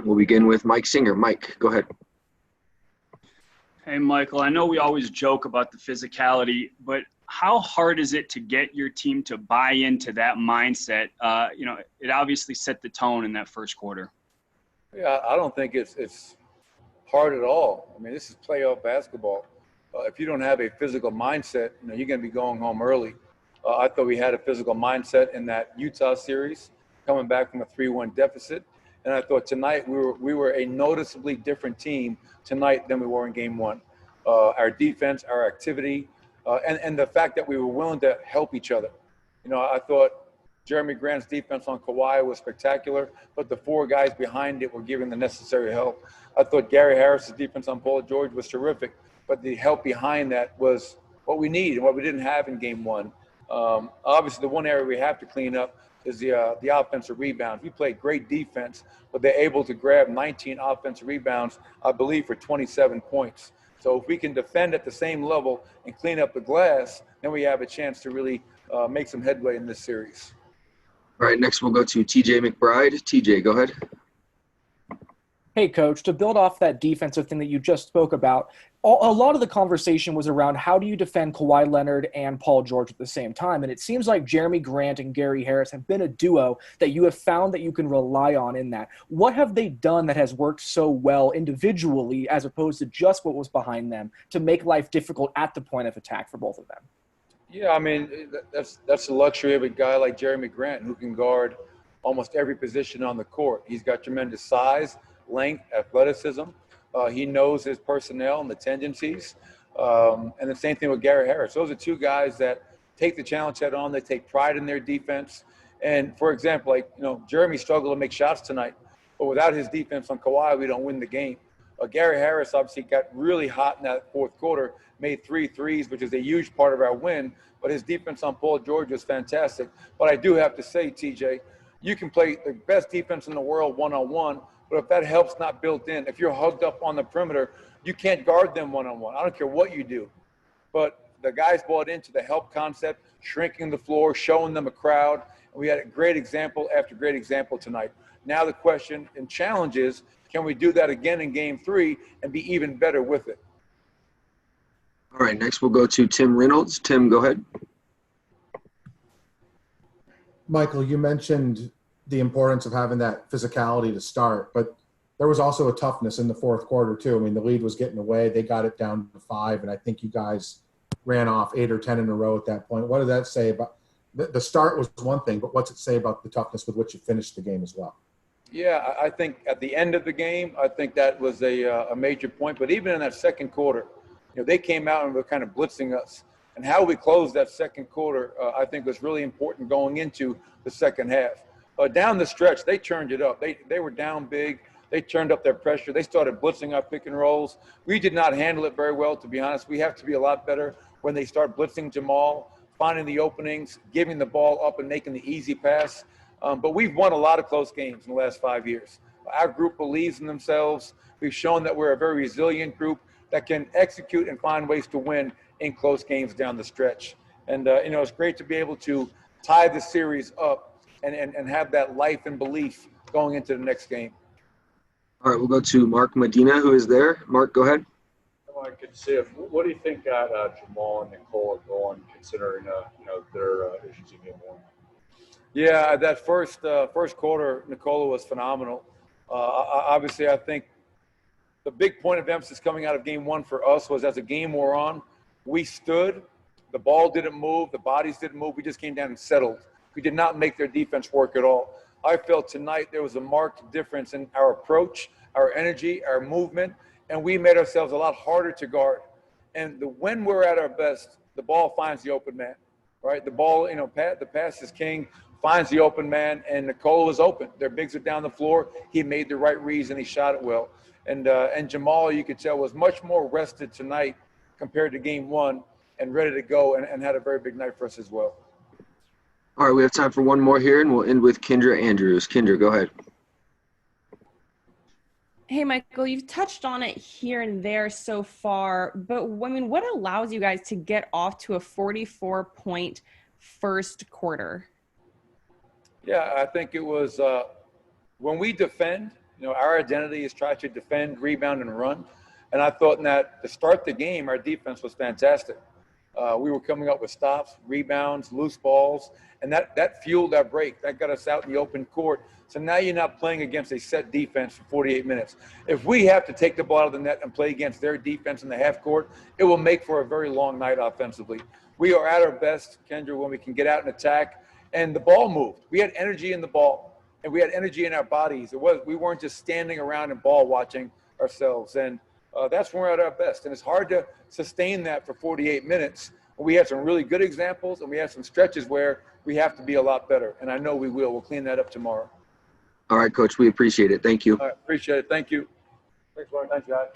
We'll begin with Mike Singer. Mike, go ahead. Hey, Michael, I know we always joke about the physicality, but how hard is it to get your team to buy into that mindset? It obviously set the tone in that first quarter. Yeah, I don't think it's hard at all. I mean, this is playoff basketball. If you don't have a physical mindset, you're going to be going home early. I thought we had a physical mindset in that Utah series, coming back from a 3-1 deficit. And I thought tonight we were a noticeably different team tonight than we were in game one. Our defense, our activity, and the fact that we were willing to help each other. I thought Jeremy Grant's defense on Kawhi was spectacular, but the four guys behind it were giving the necessary help. I thought Gary Harris's defense on Paul George was terrific, but the help behind that was what we need and what we didn't have in game one. Obviously, the one area we have to clean up is the offensive rebounds. We played great defense, but they're able to grab 19 offensive rebounds, I believe, for 27 points. So if we can defend at the same level and clean up the glass, then we have a chance to really make some headway in this series. All right, next we'll go to TJ McBride. TJ, go ahead. Hey, Coach, to build off that defensive thing that you just spoke about, a lot of the conversation was around how do you defend Kawhi Leonard and Paul George at the same time? And it seems like Jeremy Grant and Gary Harris have been a duo that you have found that you can rely on in that. What have they done that has worked so well individually as opposed to just what was behind them to make life difficult at the point of attack for both of them? Yeah, I mean, that's the luxury of a guy like Jeremy Grant who can guard almost every position on the court. He's got tremendous size, length, athleticism. He knows his personnel and the tendencies. And the same thing with Gary Harris. Those are two guys that take the challenge head on. They take pride in their defense. And, for example, Jeremy struggled to make shots tonight. But without his defense on Kawhi, we don't win the game. Gary Harris obviously got really hot in that fourth quarter, made 3 threes, which is a huge part of our win. But his defense on Paul George was fantastic. But I do have to say, TJ, you can play the best defense in the world one-on-one, but if that help's not built in, if you're hugged up on the perimeter, you can't guard them one-on-one. I don't care what you do. But the guys bought into the help concept, shrinking the floor, showing them a crowd. And we had a great example after great example tonight. Now the question and challenge is, can we do that again in game 3 and be even better with it? All right, next we'll go to Tim Reynolds. Tim, go ahead. Michael, you mentioned the importance of having that physicality to start, but there was also a toughness in the fourth quarter too. I mean, the lead was getting away. They got it down to 5, and I think you guys ran off 8 or 10 in a row at that point. What did that say about the start was one thing, but what's it say about the toughness with which you finished the game as well? Yeah, I think at the end of the game, I think that was a major point. But even in that second quarter, they came out and were kind of blitzing us. And how we closed that second quarter, I think, was really important going into the second half. Down the stretch, they turned it up. They were down big. They turned up their pressure. They started blitzing our pick and rolls. We did not handle it very well, to be honest. We have to be a lot better when they start blitzing Jamal, finding the openings, giving the ball up and making the easy pass. But we've won a lot of close games in the last 5 years. Our group believes in themselves. We've shown that we're a very resilient group that can execute and find ways to win in close games down the stretch. And, it's great to be able to tie the series up and have that life and belief going into the next game. All right, we'll go to Mark Medina, who is there. Mark, go ahead. I could see it. What do you think got Jamal and Nicole going, considering their issues in game 1? Yeah, that first quarter, Nikola was phenomenal. Obviously, I think the big point of emphasis coming out of game 1 for us was as the game wore on, we stood, the ball didn't move, the bodies didn't move. We just came down and settled. We did not make their defense work at all. I felt tonight there was a marked difference in our approach, our energy, our movement, and we made ourselves a lot harder to guard. And when we're at our best, the ball finds the open man, right? The ball, the pass is king, finds the open man, and Nikola was open. Their bigs are down the floor. He made the right reads, and he shot it well. And Jamal, you could tell, was much more rested tonight compared to game 1 and ready to go and had a very big night for us as well. All right, we have time for one more here, and we'll end with Kendra Andrews. Kendra, go ahead. Hey, Michael, you've touched on it here and there so far, but what allows you guys to get off to a 44-point first quarter? Yeah, I think it was when we defend You know, our identity is try to defend, rebound, and run. And I thought that to start the game, our defense was fantastic. We were coming up with stops, rebounds, loose balls, and that fueled our break. That got us out in the open court. So now you're not playing against a set defense for 48 minutes. If we have to take the ball out of the net and play against their defense in the half court, it will make for a very long night offensively. We are at our best, Kendra, when we can get out and attack, and the ball moved. We had energy in the ball, and we had energy in our bodies. We weren't just standing around and ball watching ourselves. And that's when we're at our best. And it's hard to sustain that for 48 minutes. We had some really good examples, and we have some stretches where we have to be a lot better. And I know we will. We'll clean that up tomorrow. All right, Coach, we appreciate it. Thank you. All right, appreciate it. Thank you. Thanks, Mark. Thanks, guys.